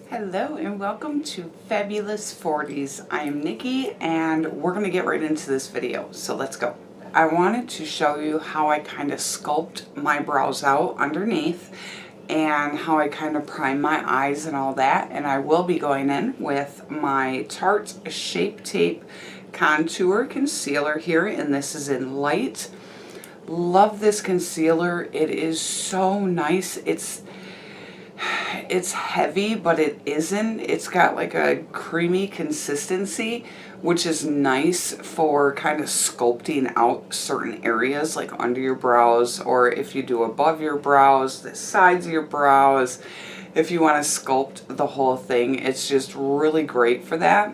Hello and welcome to Fabulous 40s. I am Nikki and we're going to get right into this video, so let's go. I wanted to show you how I kind of sculpt my brows out underneath and how I kind of prime my eyes and all that, and I will be going in with my Tarte Shape Tape Contour Concealer here, and this is in Light. Love this concealer. It is so nice. It's heavy, but it isn't. It's got like a creamy consistency, which is nice for kind of sculpting out certain areas like under your brows, or if you do above your brows, the sides of your brows. If you want to sculpt the whole thing, it's just really great for that.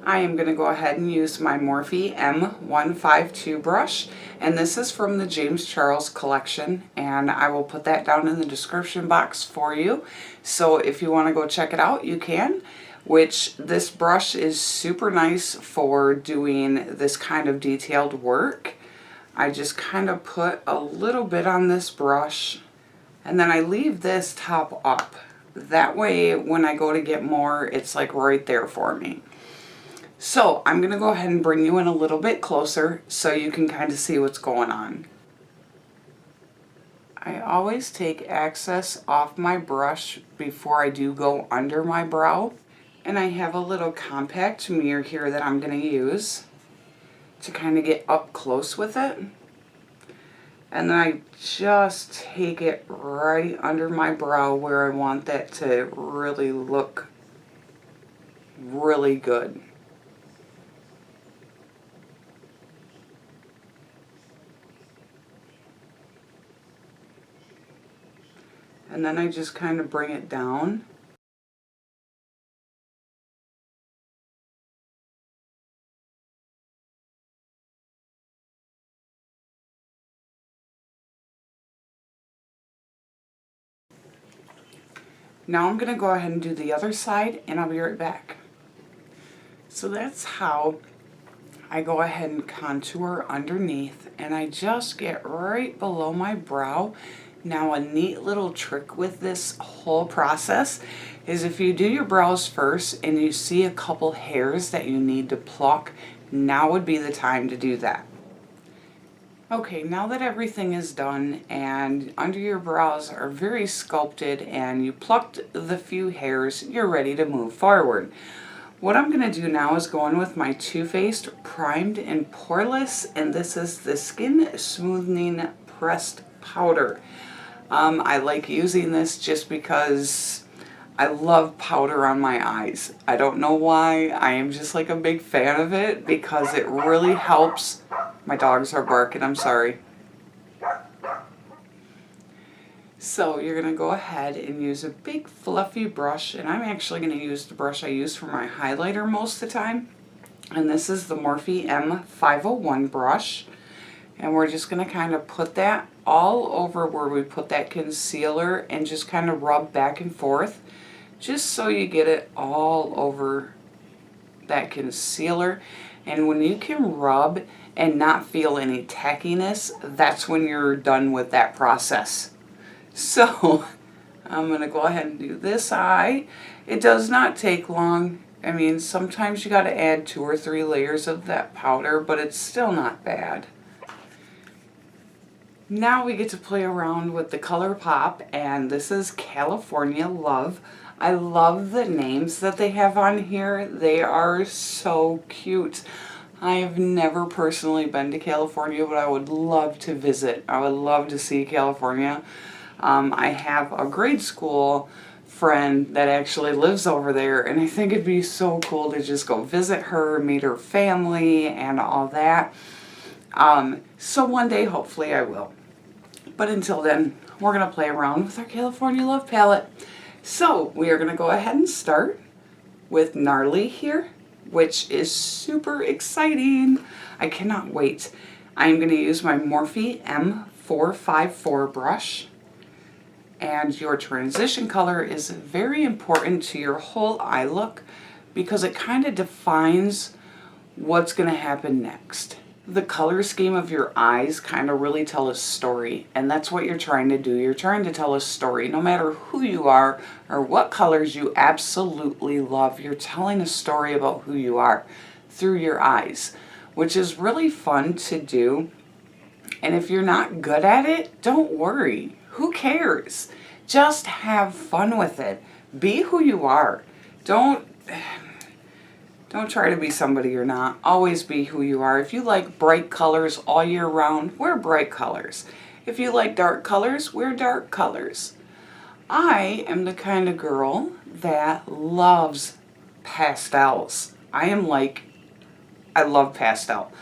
I am going to go ahead and use my Morphe M152 brush, and this is from the James Charles collection, and I will put that down in the description box for you. So if you want to go check it out, you can, which this brush is super nice for doing this kind of detailed work. I just kind of put a little bit on this brush, and then I leave this top up. That way when I go to get more, it's like right there for me. So I'm going to go ahead and bring you in a little bit closer so you can kind of see what's going on. I always take excess off my brush before I do go under my brow. And I have a little compact mirror here that I'm going to use to kind of get up close with it. And then I just take it right under my brow where I want that to really look really good. And then I just kind of bring it down. Now I'm going to go ahead and do the other side, and I'll be right back. So that's how I go ahead and contour underneath, and I just get right below my brow. Now a neat little trick with this whole process is if you do your brows first and you see a couple hairs that you need to pluck, now would be the time to do that. Okay, now that everything is done and under your brows are very sculpted and you plucked the few hairs, you're ready to move forward. What I'm going to do now is go in with my Faced Primed and Poreless, and this is the Skin Smoothing Pressed Powder. I like using this just because I love powder on my eyes. I don't know why. I am just like a big fan of it because it really helps. My dogs are barking, I'm sorry. So you're going to go ahead and use a big fluffy brush, and I'm actually going to use the brush I use for my highlighter most of the time. And this is the Morphe M501 brush. And we're just going to kind of put that all over where we put that concealer and just kind of rub back and forth just so you get it all over that concealer. And when you can rub and not feel any tackiness, that's when you're done with that process. So I'm going to go ahead and do this eye. It does not take long. I mean, sometimes you got to add 2 or 3 layers of that powder, but it's still not bad. Now we get to play around with the Colourpop, and this is California Love. I love the names that they have on here. They are so cute. I have never personally been to California, but I would love to visit. I would love to see California. I have a grade school friend that actually lives over there, and I think it'd be so cool to just go visit her, meet her family, and all that. So one day, hopefully, I will. But until then, we're going to play around with our California Love palette. So we are going to go ahead and start with Gnarly here, which is super exciting. I cannot wait. I'm going to use my Morphe M454 brush. And your transition color is very important to your whole eye look because it kind of defines what's going to happen next. the color scheme of your eyes kind of really tell a story, and that's what you're trying to do. You're trying to tell a story. No matter who you are or what colors you absolutely love, you're telling a story about who you are through your eyes, which is really fun to do. And if you're not good at it, don't worry. Who cares? Just have fun with it. Be who you are. Don't try to be somebody you're not. Always be who you are. If you like bright colors all year round, wear bright colors. If you like dark colors, wear dark colors. I am the kind of girl that loves pastels. I love pastel.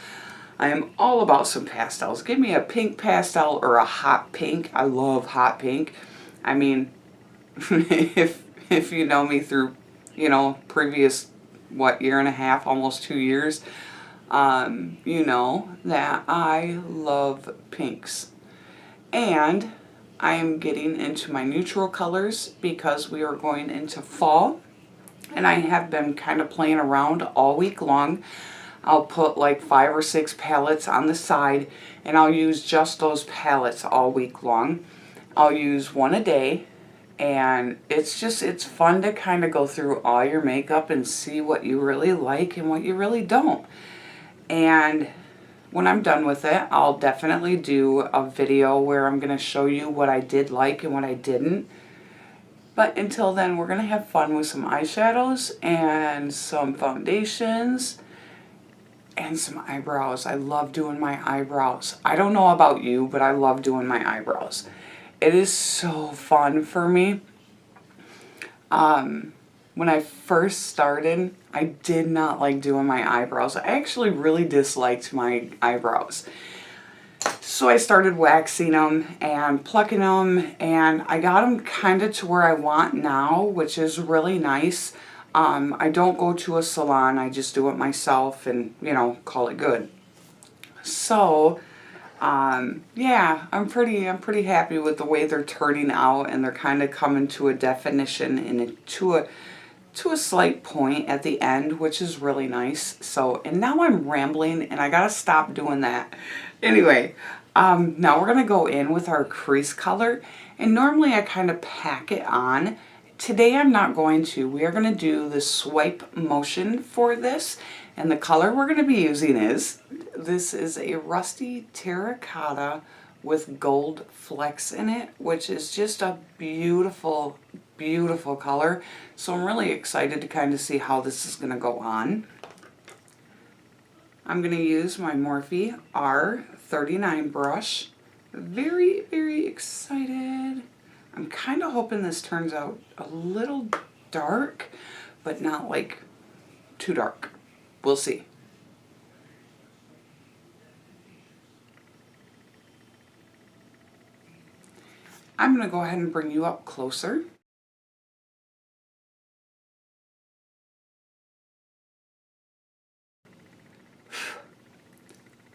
I am all about some pastels. Give me a pink pastel or a hot pink. I love hot pink. I mean, if you know me through, previous year and a half, almost 2 years, you know that I love pinks. And I am getting into my neutral colors because we are going into fall, and I have been kind of playing around all week long. I'll put like 5 or 6 palettes on the side, and I'll use just those palettes all week long. I'll use one a day. And it's fun to kind of go through all your makeup and see what you really like and what you really don't. And when I'm done with it, I'll definitely do a video where I'm going to show you what I did like and what I didn't. But until then, we're going to have fun with some eyeshadows and some foundations and some eyebrows. I love doing my eyebrows. I don't know about you, but I love doing my eyebrows. It is so fun for me. When I first started, I did not like doing my eyebrows. I actually really disliked my eyebrows. So I started waxing them and plucking them, and I got them kind of to where I want now, which is really nice. I don't go to a salon. I just do it myself and, call it good. So yeah, I'm pretty happy with the way they're turning out, and they're kind of coming to a definition and to a slight point at the end, which is really nice. So, and now I'm rambling, and I gotta stop doing that. Anyway, now we're gonna go in with our crease color, and normally I kind of pack it on. Today I'm not going to. We are gonna do the swipe motion for this. And the color we're going to be using this is a rusty terracotta with gold flecks in it, which is just a beautiful, beautiful color. So I'm really excited to kind of see how this is going to go on. I'm going to use my Morphe R39 brush. Very, very excited. I'm kind of hoping this turns out a little dark, but not like too dark. We'll see. I'm going to go ahead and bring you up closer.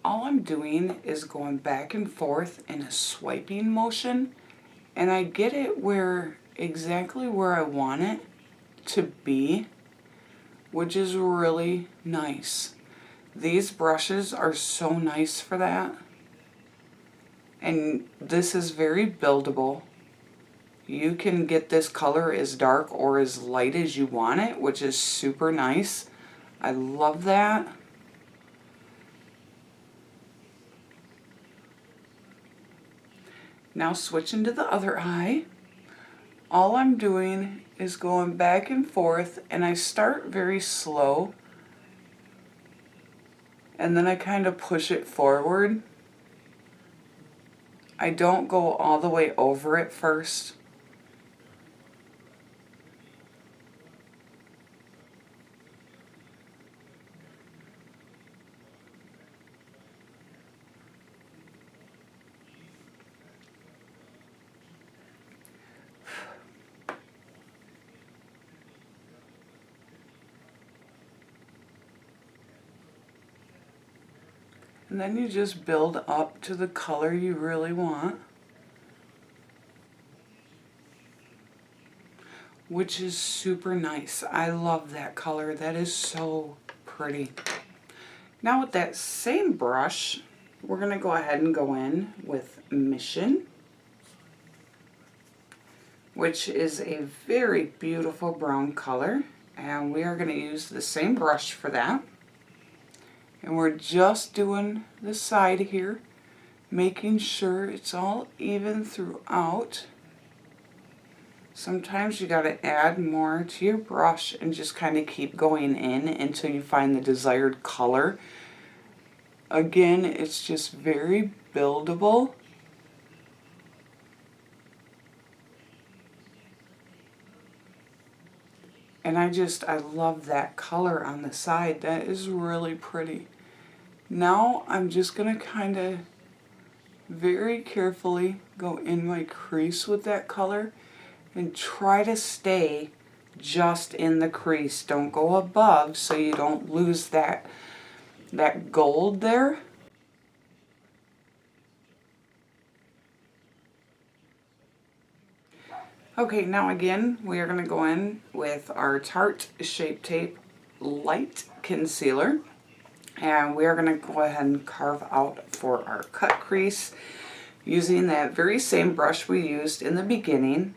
All I'm doing is going back and forth in a swiping motion, and I get it exactly where I want it to be, which is really nice. These brushes are so nice for that. And this is very buildable. You can get this color as dark or as light as you want it, which is super nice. I love that. Now switching to the other eye. All I'm doing is going back and forth, and I start very slow, and then I kind of push it forward. I don't go all the way over it first. And then you just build up to the color you really want, which is super nice. I love that color. That is so pretty. Now with that same brush, we're going to go ahead and go in with Mission, which is a very beautiful brown color. And we are going to use the same brush for that. And we're just doing the side here, making sure it's all even throughout. Sometimes you got to add more to your brush and just kind of keep going in until you find the desired color. Again, it's just very buildable. And I love that color on the side. That is really pretty. Now I'm just going to kind of very carefully go in my crease with that color and try to stay just in the crease. Don't go above so you don't lose that gold there. Okay, now again, we are going to go in with our Tarte Shape Tape Light Concealer. And we are going to go ahead and carve out for our cut crease using that very same brush we used in the beginning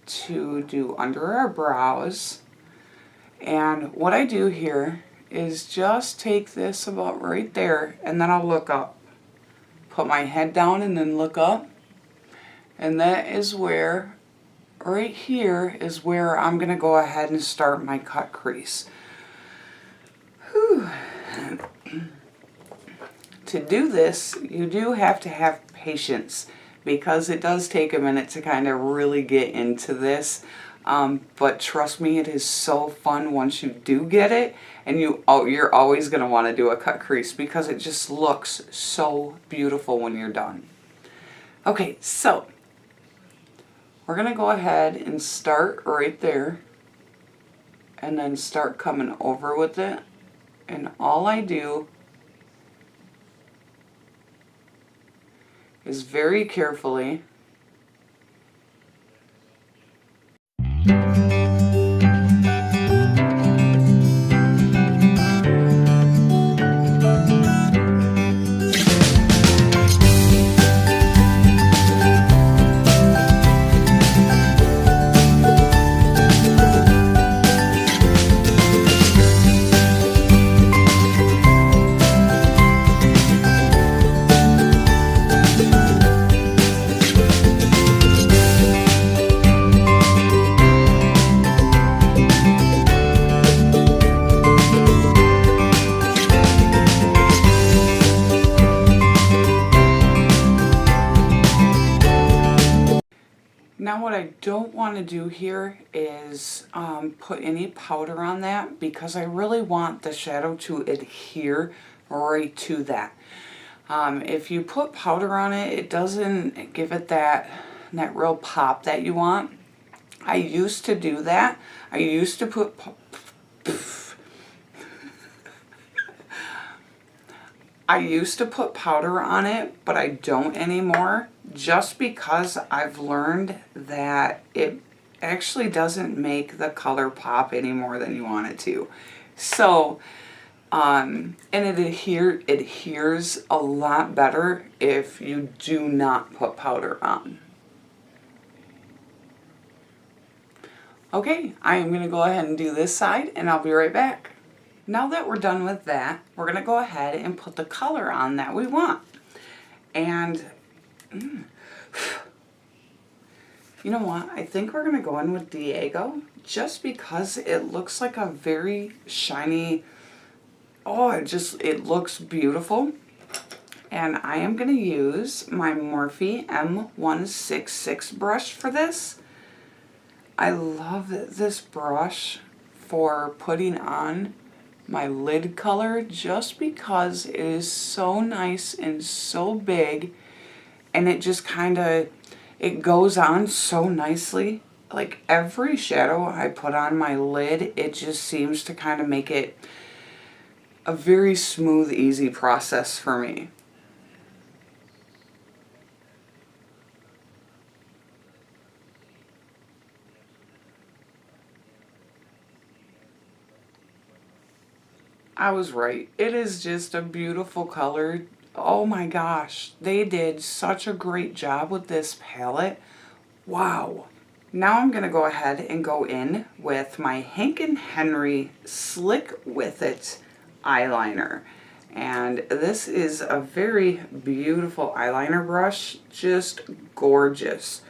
to do under our brows. And what I do here is just take this about right there, and then I'll look up. Put my head down and then look up. And that is where, right here is where I'm going to go ahead and start my cut crease. Whew. To do this, you do have to have patience because it does take a minute to kind of really get into this. But trust me, it is so fun once you do get it, and you're always going to want to do a cut crease because it just looks so beautiful when you're done. Okay, so we're going to go ahead and start right there and then start coming over with it. And all I do is very carefully Now what I don't want to do here is put any powder on that because I really want the shadow to adhere right to that. If you put powder on it, it doesn't give it that real pop that you want. I used to do that. I used to put powder on it, but I don't anymore, just because I've learned that it actually doesn't make the color pop any more than you want it to. So, and it adheres a lot better if you do not put powder on. Okay, I am going to go ahead and do this side, and I'll be right back. Now that we're done with that, we're going to go ahead and put the color on that we want. And you know what? I think we're going to go in with Diego just because it looks like a very shiny, it looks beautiful. And I am going to use my Morphe M166 brush for this. I love this brush for putting on my lid color just because it is so nice and so big, and it just kind of, it goes on so nicely. Like every shadow I put on my lid, it just seems to kind of make it a very smooth, easy process for me. I was right. It is just a beautiful color. Oh my gosh, they did such a great job with this palette. Wow. Now I'm going to go ahead and go in with my Hank and Henry Slick With It eyeliner. And this is a very beautiful eyeliner brush, just gorgeous.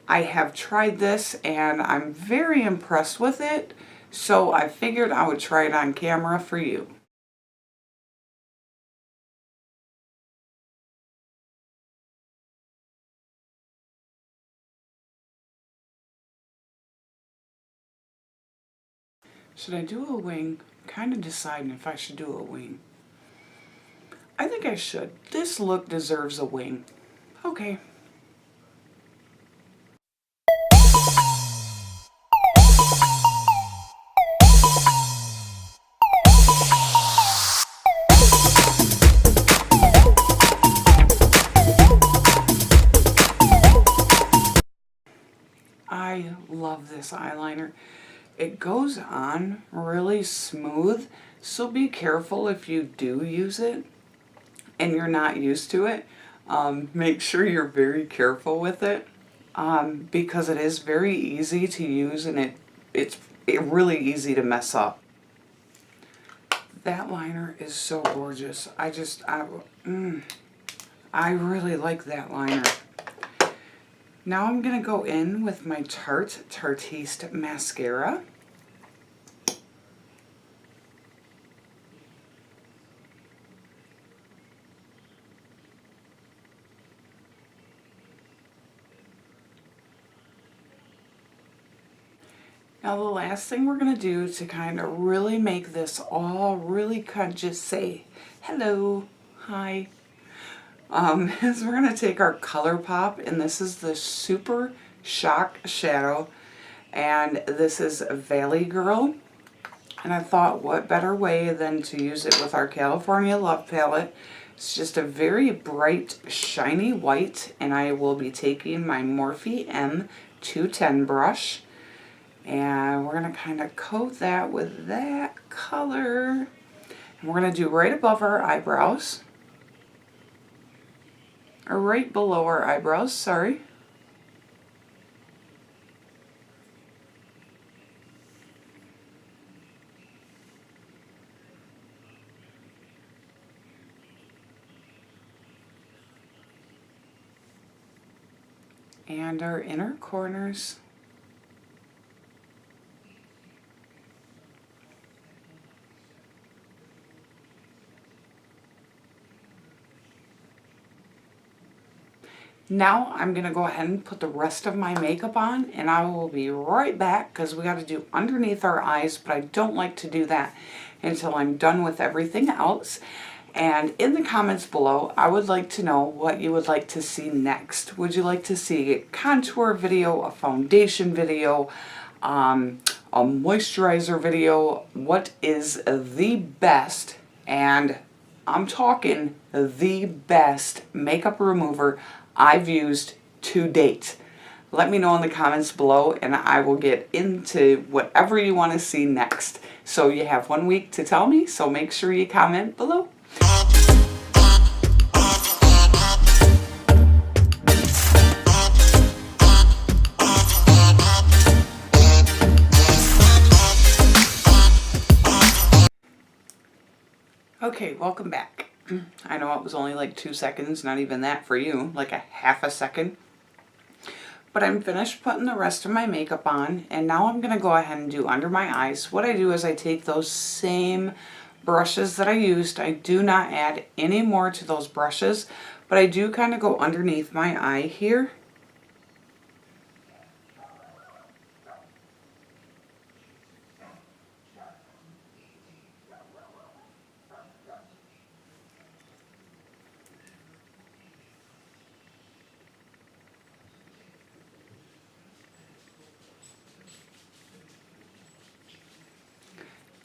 I have tried this and I'm very impressed with it, so I figured I would try it on camera for you. Should I do a wing? I'm kind of deciding if I should do a wing. I think I should. This look deserves a wing. Okay. I love this eyeliner. It goes on really smooth, so be careful if you do use it and you're not used to it. Make sure you're very careful with it because it is very easy to use and it's really easy to mess up. That liner is so gorgeous. I really like that liner. Now I'm going to go in with my Tarte Tarteist mascara. Now the last thing we're going to do to kind of really make this all really kind of just say hello, hi, is we're going to take our Colourpop, and this is the Super Shock Shadow, and this is Valley Girl. And I thought, what better way than to use it with our California Love palette. It's just a very bright, shiny white, and I will be taking my Morphe M210 brush, and we're going to kind of coat that with that color. And we're going to do right above our eyebrows. Or right below our eyebrows, sorry. And our inner corners. Now I'm going to go ahead and put the rest of my makeup on, and I will be right back because we got to do underneath our eyes, but I don't like to do that until I'm done with everything else. And in the comments below, I would like to know what you would like to see next. Would you like to see a contour video, a foundation video, a moisturizer video? What is the best, and I'm talking the best makeup remover I've used to date? Let me know in the comments below and I will get into whatever you want to see next. So you have 1 week to tell me, so make sure you comment below. Okay, welcome back. I know it was only like 2 seconds, not even that for you, like a half a second. But I'm finished putting the rest of my makeup on, and now I'm going to go ahead and do under my eyes. What I do is I take those same brushes that I used. I do not add any more to those brushes, but I do kind of go underneath my eye here.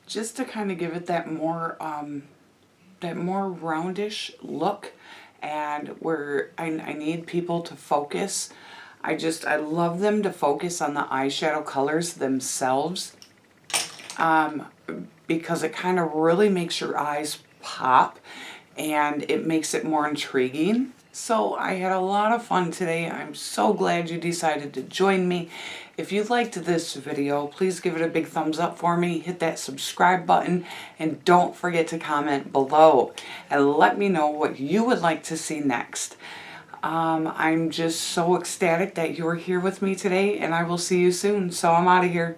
Just to kind of give it that more roundish look, and where I need people to focus. I love them to focus on the eyeshadow colors themselves. because it kind of really makes your eyes pop and it makes it more intriguing. So I had a lot of fun today. I'm so glad you decided to join me. If you liked this video, please give it a big thumbs up for me. Hit that subscribe button and don't forget to comment below and let me know what you would like to see next. I'm just so ecstatic that you're here with me today, and I will see you soon. So I'm out of here.